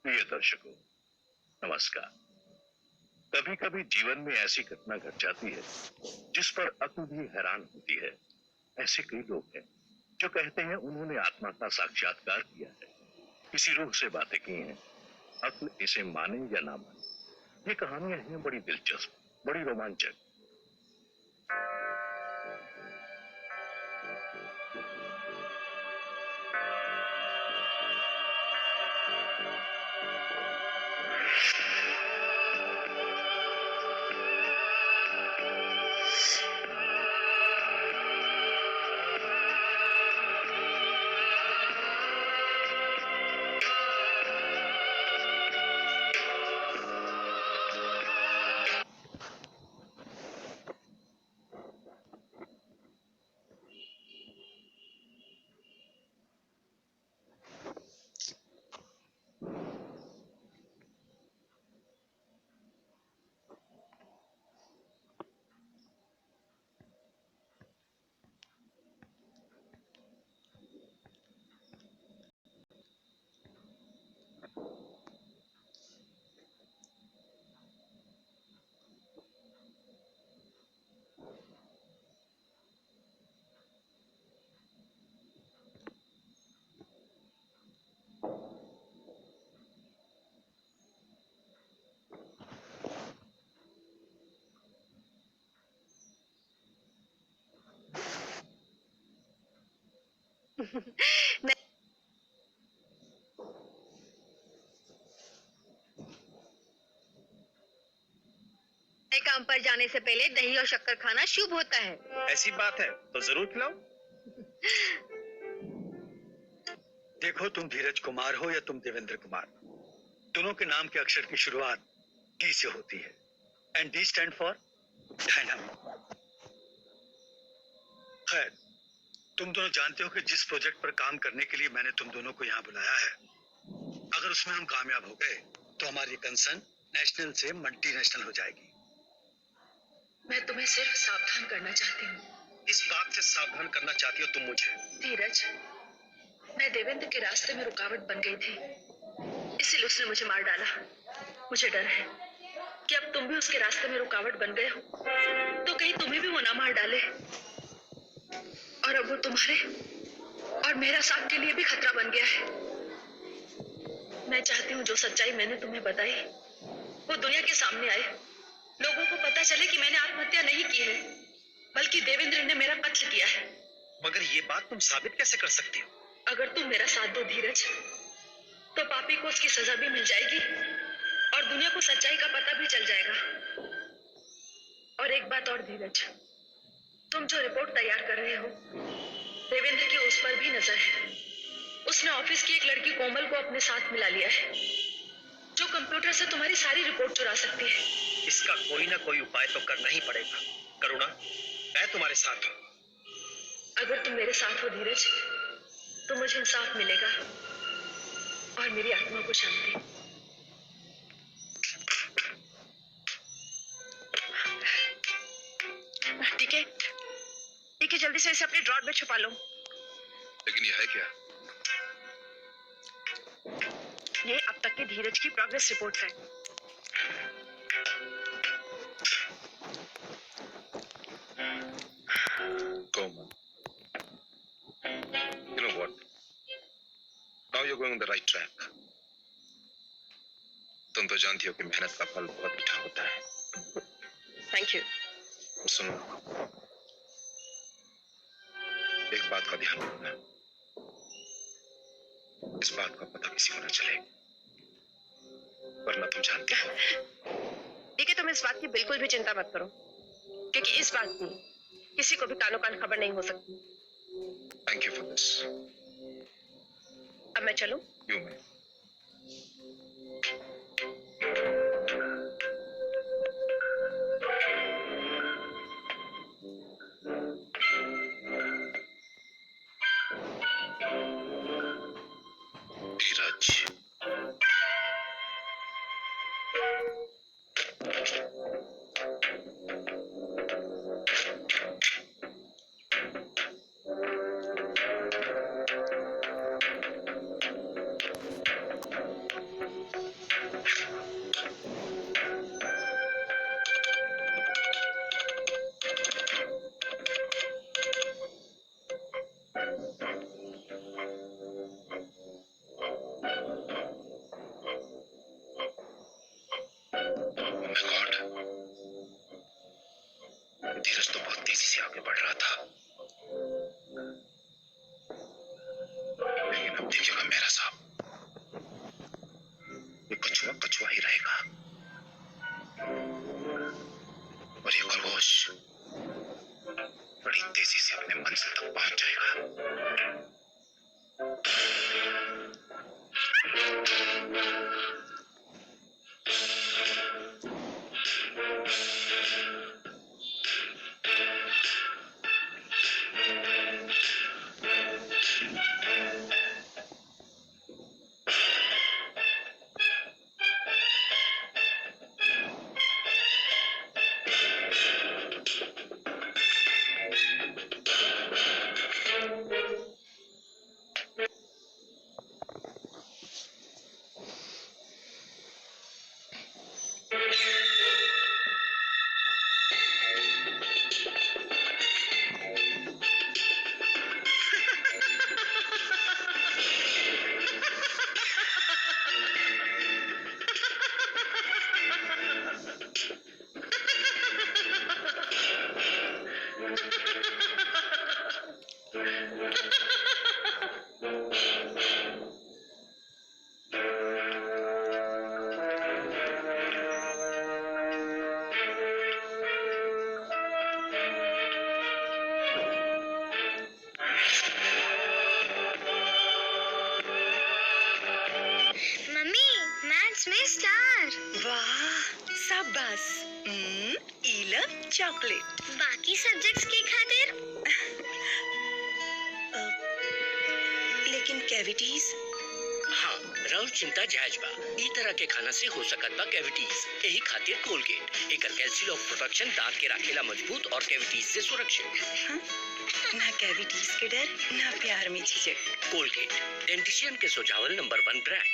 प्रिय दर्शकों, नमस्कार। कभी कभी जीवन में ऐसी घटना घट जाती है जिस पर अक्ल भी हैरान होती है। ऐसे कई लोग हैं जो कहते हैं उन्होंने आत्मा का साक्षात्कार किया है, किसी रूह से बातें की हैं। अक्ल इसे माने या ना माने, ये कहानियां हैं बड़ी दिलचस्प, बड़ी रोमांचक। नए काम पर जाने से पहले दही और शक्कर खाना शुभ होता है। ऐसी बात है तो जरूर खिलाओ। देखो, तुम धीरज कुमार हो या तुम देवेंद्र कुमार, दोनों के नाम के अक्षर की शुरुआत डी से होती है, and D stand for dynamic. खैर, तुम दोनों जानते हो कि जिस प्रोजेक्ट पर काम करने के लिए मैंने तुम दोनों को यहाँ बुलाया है, अगर उसमें हम कामयाब हो गए तो हमारी कंसर्न नेशनल से मल्टीनेशनल हो जाएगी। मैं तुम्हें सिर्फ सावधान करना चाहती हूँ। इस बात से सावधान करना चाहती हो तुम मुझे? धीरज, मैं देवेंद्र के रास्ते में रुकावट बन गई थी, इसीलिए उसने मुझे मार डाला। मुझे डर है कि अब तुम भी उसके रास्ते में रुकावट बन गए हो तो कहीं तुम्हें भी वो ना मार डाले, और अब वो तुम्हारे और मेरा साथ के लिए भी खतरा बन गया है। मैं चाहती हूँ जो सच्चाई मैंने तुम्हें बताई वो दुनिया के सामने आए, लोगों को पता चले कि मैंने आत्महत्या नहीं की है, बल्कि देवेंद्र ने मेरा कत्ल किया है। मगर ये बात तुम साबित कैसे कर सकती हो? अगर तुम मेरा साथ दो धीरज, तो पापी को उसकी सजा भी मिल जाएगी और दुनिया को सच्चाई का पता भी चल जाएगा। और एक बात और धीरज, तुम जो रिपोर्ट तैयार कर रहे हो, देवेंद्र की उस पर भी नजर है। उसने ऑफिस की एक लड़की कोमल को अपने साथ मिला लिया है, जो कंप्यूटर से तुम्हारी सारी रिपोर्ट चुरा सकती है। इसका कोई ना कोई उपाय तो करना ही पड़ेगा। करुणा, मैं तुम्हारे साथ हूँ। अगर तुम मेरे साथ हो धीरज, तो मुझे इंसाफ मिलेगा और मेरी आत्मा को शांति। ठीक है, ठीक है, जल्दी से इसे अपने ड्रॉर में छुपा लो। लेकिन ये है क्या? ये अब तक के धीरज की प्रोग्रेस रिपोर्ट है। Komal, you know what? Now you're going on the right track. तुम तो जानती हो कि मेहनत का फल बहुत मीठा होता है। Thank you. सुनो, एक बात का ध्यान रखना, इस बात का पता किसी को न चले, वरना तुम जानते हो। ठीक है, तुम इस बात की बिल्कुल भी चिंता मत करो, क्योंकि इस बात की किसी को भी कानो कान खबर नहीं हो सकती। Thank you for this. अब मैं चलूं? क्यों मैं? धीरज, धीरज तो बहुत तेजी से आगे बढ़ रहा था, लेकिन अब देखिएगा मेरा साहब, ये कछुआ कछुआ ही रहेगा और ये खरगोश बड़ी तेजी से अपने मंजिल तक पहुंच जाएगा। वाह शाबाश ईला चॉकलेट बाकी सब्जेक्ट्स के खातिर लेकिन कैविटीज हाँ राउल चिंता जायज बा। ई तरह के खाना से हो सकत बा कैविटीज। यही खातिर Colgate acre calcium of protection दांत के रखेला मजबूत और कैविटीज से सुरक्षित। ना कैविटीज के डर ना प्यार में झिझक। कोलगेट डेंटिशियन के सुझावल नंबर 1 ब्रांड।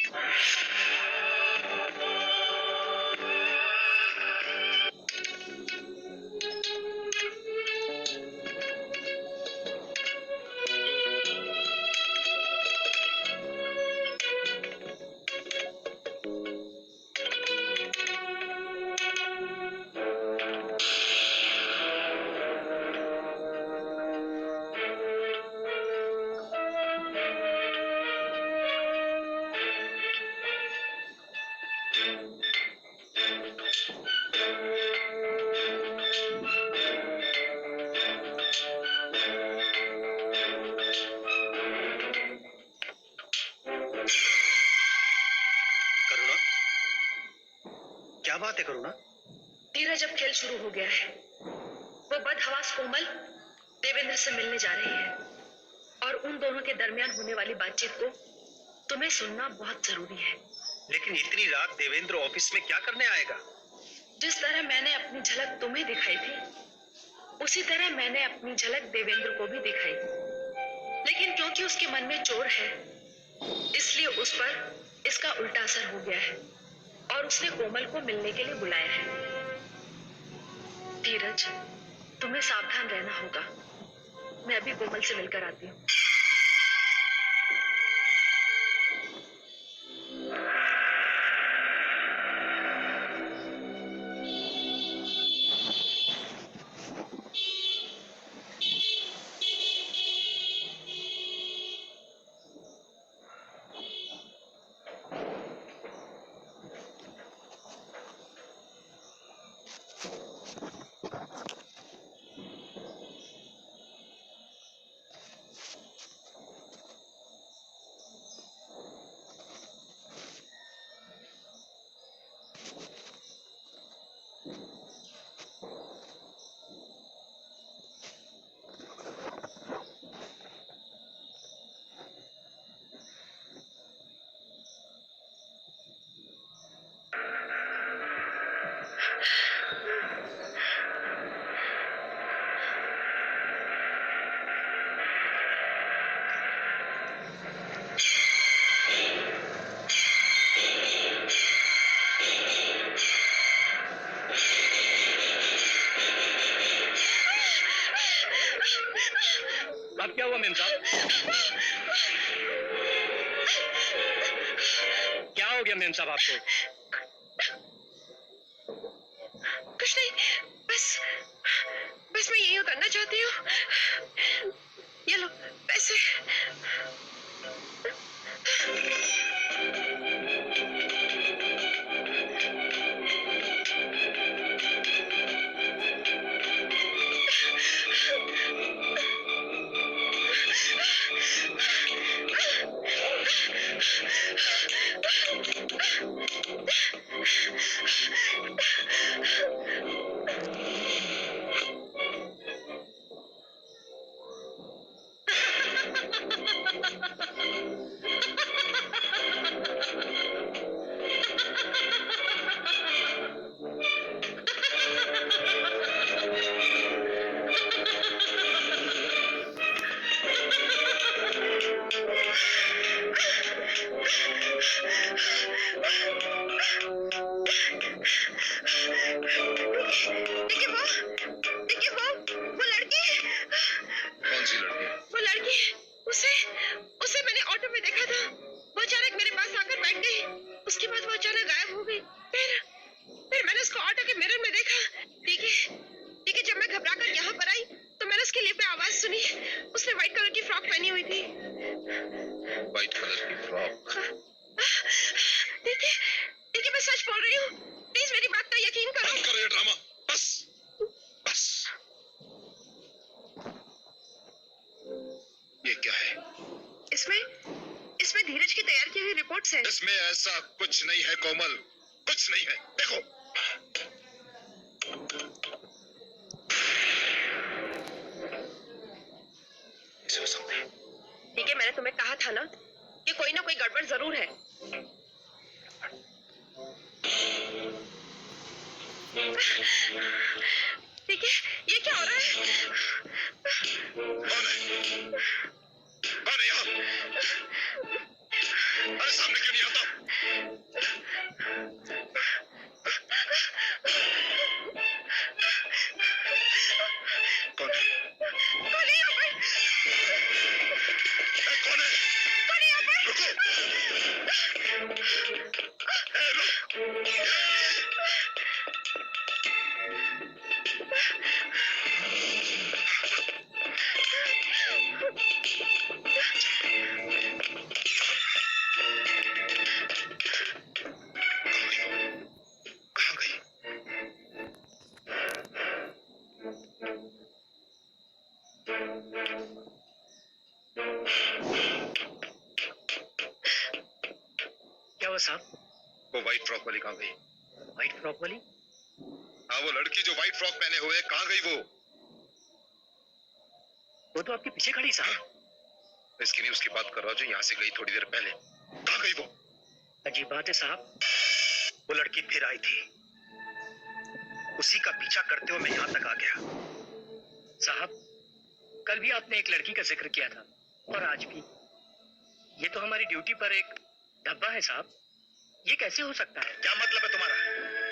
क्या बात है करुणा? धीरज अब खेल शुरू हो गया है। वो बदहवास कोमल देवेंद्र से मिलने जा रही है और उन दोनों के दरमियान होने वाली बातचीत को तुम्हें सुनना बहुत जरूरी है। लेकिन इतनी रात देवेंद्र ऑफिस में क्या करने आएगा? जिस तरह मैंने अपनी झलक तुम्हें दिखाई थी, उसी तरह मैंने अपनी झलक देवेंद्र को भी दिखाई। लेकिन क्योंकि उसके मन में चोर है, इसलिए उस पर इसका उल्टा असर हो गया है और उसने कोमल को मिलने के लिए बुलाया है। धीरज, तुम्हें सावधान रहना होगा। मैं अभी कोमल से मिलकर आती हूँ। साहब? क्या हो गया मेम साहब आपको? कुछ नहीं, बस बस मैं यही उतरना चाहती हूँ। ये लो पैसे। वो लड़की, कौन सी लड़की? वो लड़की, उसे उसे मैंने ऑटो में देखा था। वो अचानक मेरे पास आकर बैठ गई। उसके बाद वो अचानक गायब हो गई। फिर मैंने उसको ऑटो के मिरर में देखा। ठीक है, जब मैं घबरा कर यहाँ पर आई तो मैंने उसके लिप पे आवाज सुनी। उसने व्हाइट कलर की फ्रॉक पहनी हुई थी। व्हाइट कलर की फ्रॉक? ठीक है, मैं सच बोल रही हूँ। प्लीज मेरी बात का यकीन करो। बंद करो ये ड्रामा, बस बस। ये क्या है? इसमें धीरज की तैयार की हुई रिपोर्ट्स हैं। इसमें ऐसा कुछ नहीं है कोमल, कुछ नहीं है। देखो, इसे हो सकता है। ठीक है, मैंने तुम्हें कहा था ना कि कोई ना कोई गड़बड़ जरूर है। ठीक है, ये क्या हो रहा है? कौन है? कौन है यहाँ? अरे सामने क्यों नहीं आता? कौन है? कौन है यहाँ पर? कौन है? कौन है यहाँ पर? रुको! कहाँ गई? क्या हुआ साहब? वो व्हाइट फ्रॉक वाली कहाँ गई? व्हाइट फ्रॉक वाली? हाँ, वो लड़की जो व्हाइट फ्रॉक पहने हुए, कहाँ गई वो? वो तो आपके पीछे खड़ी साहब। इसकी नहीं उसकी बात कर रहा हूँ, जो यहाँ से गई थोड़ी देर पहले। कहाँ गई वो? अजीब बात है साहब। वो लड़की फिर आई थी। उसी का पीछा करते हुए मैं यहाँ तक आ गया। साहब, कल भी आपने एक लड़की का जिक्र किया था और आज भी। ये तो हमारी ड्यूटी पर एक धब्बा है साहब। ये कैसे हो सकता है? क्या मतलब है तुम्हारा?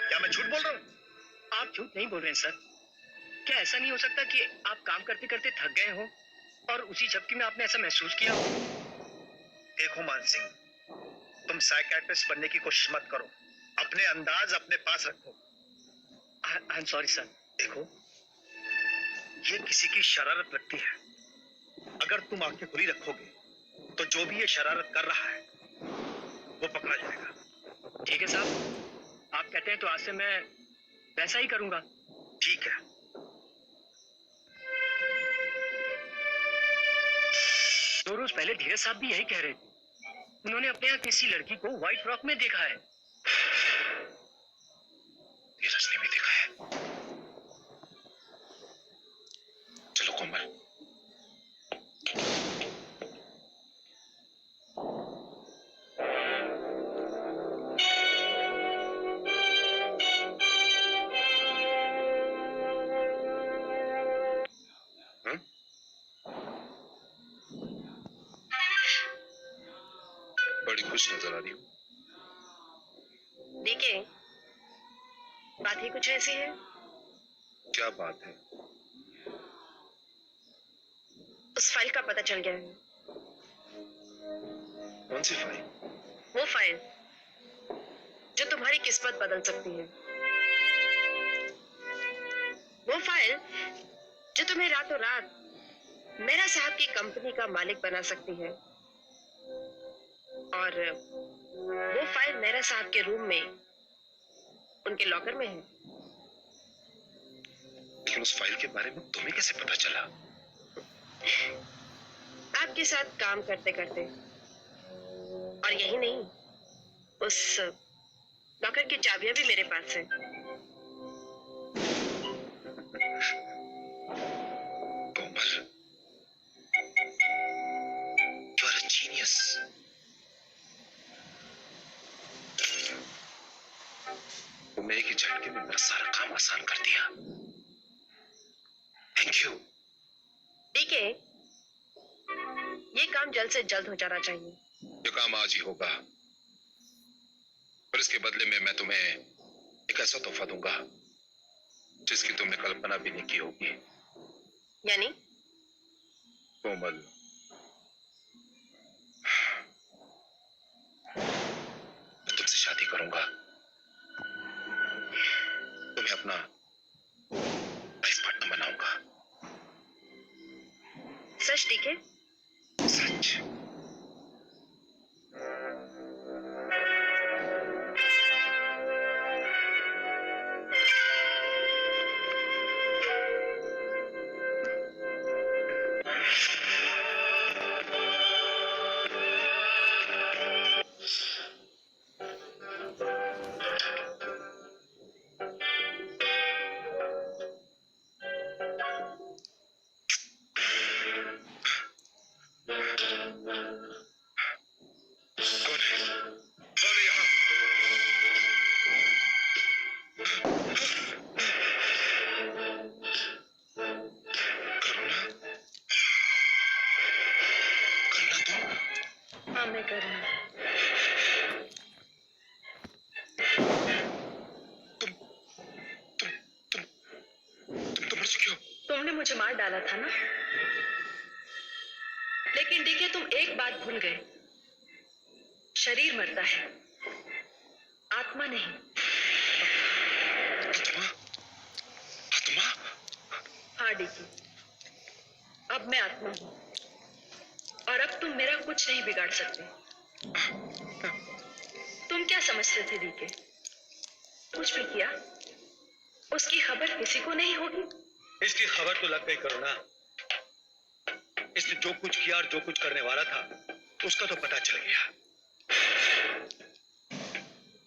क्या मैं झूठ बोल रहा हूँ? आप झूठ नहीं बोल रहे हैं सर। क्या ऐसा नहीं हो सकता कि आप काम करते करते थक गए हो और उसी झपकी में आपने ऐसा महसूस किया हो? देखो मान सिंह, तुम साइकियाट्रिस्ट बनने की कोशिश मत करो। अपने अंदाज अपने पास रखो। I am sorry sir. देखो, ये किसी की शरारत लगती है। अगर तुम आंखें खुली रखोगे तो जो भी ये शरारत कर रहा है वो पकड़ा जाएगा। ठीक है साहब, आप कहते हैं तो आज से मैं वैसा ही करूंगा। ठीक है। 2 रोज पहले धीरज साहब भी यही कह रहे थे। उन्होंने अपने यहाँ किसी लड़की को व्हाइट फ्रॉक में देखा है। धीरज ने भी देखा है। चलो कोमल। बड़ी खुश नजर आ रही हूँ। देखिए, बात ही कुछ ऐसी है। क्या बात है? उस फाइल का पता चल गया है। कौन सी फाइल? वो फाइल जो तुम्हारी किस्मत बदल सकती है। वो फाइल जो तुम्हें रातों रात मेरा साहब की कंपनी का मालिक बना सकती है। और वो फाइल मेरा साहब के रूम में उनके लॉकर में है। लेकिन उस फाइल के बारे में तुम्हें कैसे पता चला? आपके साथ काम करते करते। और यही नहीं, उस लॉकर की चाबियां भी मेरे पास है। कोमल, यू आर अ जीनियस। तुमने एक ही झटके में मेरा सारा काम आसान कर दिया। Thank you. ठीक है, ये काम जल्द से जल्द हो जाना चाहिए। ये काम आज ही होगा, और इसके बदले में मैं तुम्हें एक ऐसा तोहफा दूंगा जिसकी तुमने कल्पना भी नहीं की होगी। यानी? कोमल, मैं तुमसे शादी करूंगा। तुम्हें अपना लाइफ पार्टनर बनाऊंगा। सच? ठीक है। सच। कौन है? कौन है यहाँ? करुणा? करुणा तुम? हाँ, मैं करूँ। तुम तुम तुम तुम तो मर चुकी हो। तुमने मुझे मार डाला था ना? लेकिन देखिए, तुम एक बात भूल गए। शरीर मरता है, आत्मा नहीं। आत्मा? आत्मा? हाँ डीके, अब मैं आत्मा हूँ, और अब तुम मेरा कुछ नहीं बिगाड़ सकते। तुम क्या समझते थे डीके? कुछ भी किया उसकी खबर किसी को नहीं होगी। इसकी खबर तो लग गई करुणा। इसने जो कुछ किया और जो कुछ करने वाला था उसका तो पता चल गया।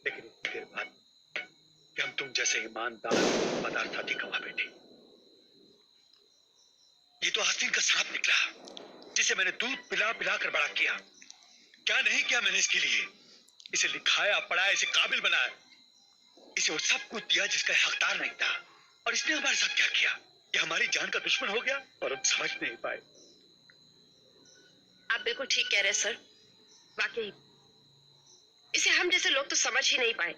लेकिन इतनी देर बाद कि हम तुम जैसे ईमानदार पदार्थाती गवा बैठे। ये तो आस्तीन का सांप निकला जिसे मैंने दूध पिला पिला कर बड़ा किया। क्या नहीं किया मैंने इसके लिए। इसे लिखाया पढ़ाया, इसे काबिल बनाया, इसे वो सब कुछ दिया जिसका हकदार नहीं था। और इसने हमारे साथ क्या किया? ये हमारी जान का दुश्मन हो गया और हम समझ नहीं पाए। आप बिल्कुल ठीक कह रहे हैं सर। वाकई इसे हम जैसे लोग तो समझ ही नहीं पाए,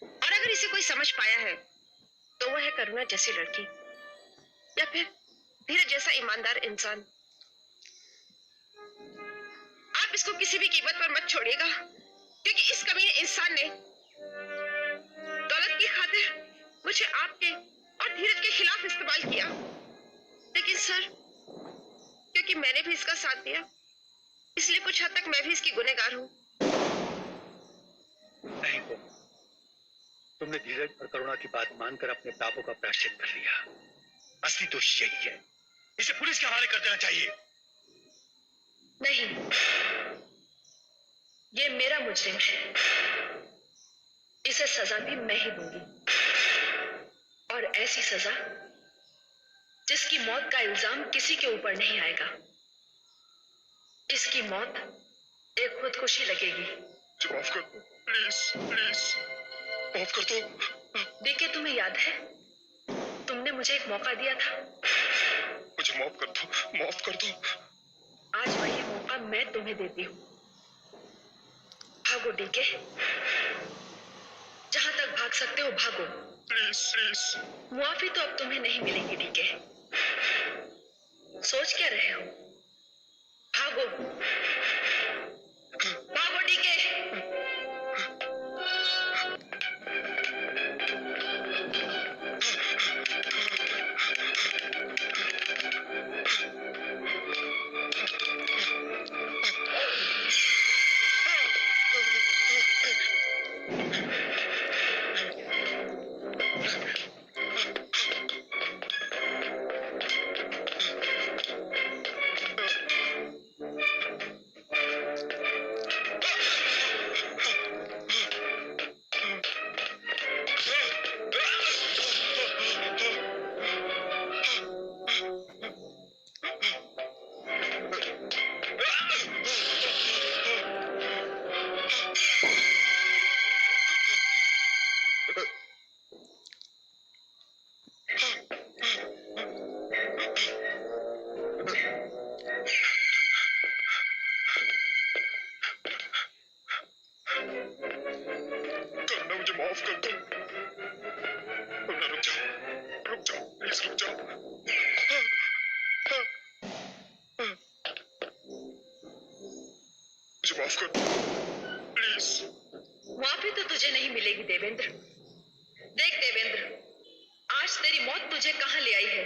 और अगर इसे कोई समझ पाया है तो वो है करुणा जैसी लड़की, या फिर धीरज जैसा ईमानदार इंसान। आप इसको किसी भी कीमत पर मत छोड़िएगा, क्योंकि इस कमीने इंसान ने दौलत की खातिर मुझे आपके और धीरज के खिलाफ इस्तेमाल किया। लेकिन सर, क्योंकि मैंने भी इसका साथ दिया, इसलिए कुछ हद तक मैं भी इसकी गुनहगार हूँ। नहीं को, तुमने धीरज और करुणा की बात मानकर अपने पापों का प्रायश्चित कर लिया। असली दोष यही है। इसे पुलिस के हवाले कर देना चाहिए। नहीं, ये मेरा मुजरिम है, इसे सजा भी मैं ही दूंगी, और ऐसी सजा जिसकी मौत का इल्जाम किसी के ऊपर नहीं आएगा। इसकी मौत एक खुदकुशी लगेगी। माफ कर दो, प्लीज प्लीज माफ कर दो। देखिए, तुम्हें याद है तुमने मुझे एक मौका दिया था। मुझे माफ कर दो, माफ कर दो। आज वही मौका मैं तुम्हें देती हूँ। भागो डीके, जहां तक भाग सकते हो भागो। Please please. मुआफी तो अब तुम्हें नहीं मिलेगी डीके। सोच क्या रहे हो? भागो, भागो डीके। करुणा मुझे माफ कर दो। करुणा रुक जाओ, प्लीज रुक जाओ। मुझे माफ कर दो, प्लीज। माफी तो तुझे नहीं मिलेगी देवेंद्र। देख देवेंद्र, आज तेरी मौत तुझे कहाँ ले आई है?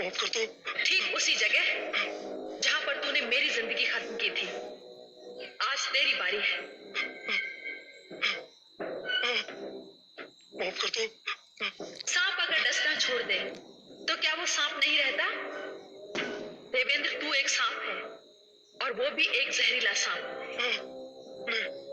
माफ कर दो। ठीक उसी जगह जहां पर तूने मेरी जिंदगी खत्म की थी। आज तेरी बारी है। माफ कर दो। सांप अगर डसना छोड़ दे तो क्या वो सांप नहीं रहता? देवेंद्र, तू एक सांप है और वो भी एक जहरीला सांप। नहीं,